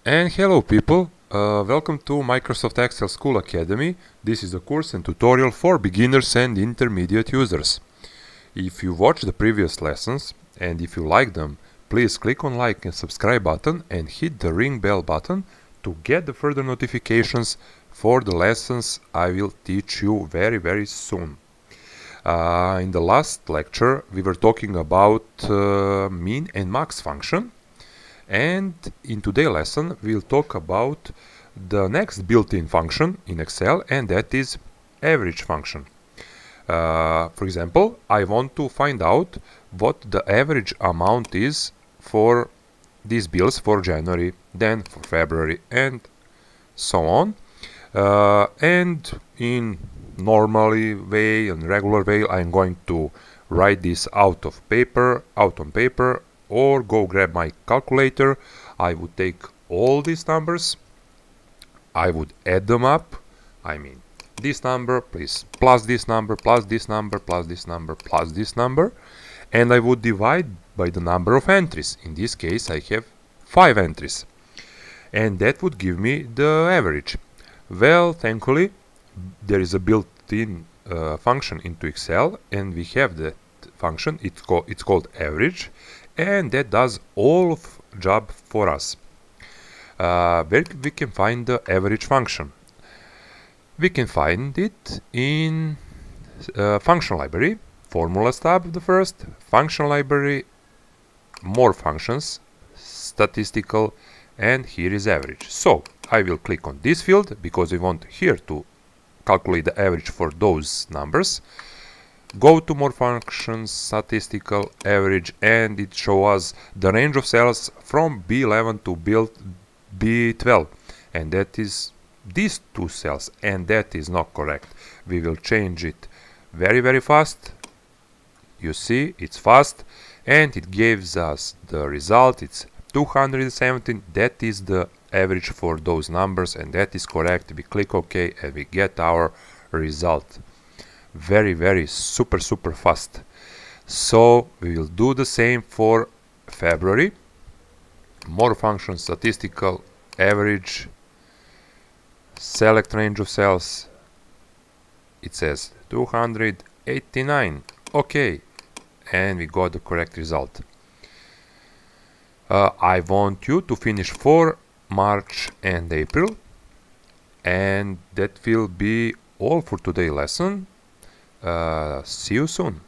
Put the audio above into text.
And hello people, welcome to Microsoft Excel School Academy. This is a course and tutorial for beginners and intermediate users. If you watched the previous lessons and if you like them, please click on like and subscribe button and hit the ring bell button to get the further notifications for the lessons I will teach you very soon. In the last lecture we were talking about min and max function. And in today's lesson we'll talk about the next built-in function in Excel, and that is average function. For example, I want to find out what the average amount is for these bills for January, then for February, and so on. And in normally way and regular way I'm going to write this out on paper, or go grab my calculator. I would take all these numbers, I would add them up. I mean this number plus this number plus this number plus this number plus this number, and I would divide by the number of entries. In this case I have 5 entries, and that would give me the average. Well, thankfully there is a built-in function into Excel, and we have that function. It's called average, and that does all of job for us. Where we can find the average function? We can find it in function library, formulas tab, the first function library, more functions, statistical, and here is average. So I will click on this field because we want here to calculate the average for those numbers. Go to more functions, statistical, average, and it shows us the range of cells from B11 to B12, and that is these two cells, and that is not correct. We will change it very fast. You see, it's fast, and it gives us the result. It's 217. That is the average for those numbers, and that is correct. We click OK and we get our result. Very super fast. So we will do the same for February. More functions, statistical, average, select range of cells. It says 289. Okay, and we got the correct result. I want you to finish for March and April, and that will be all for today's lesson. See you soon.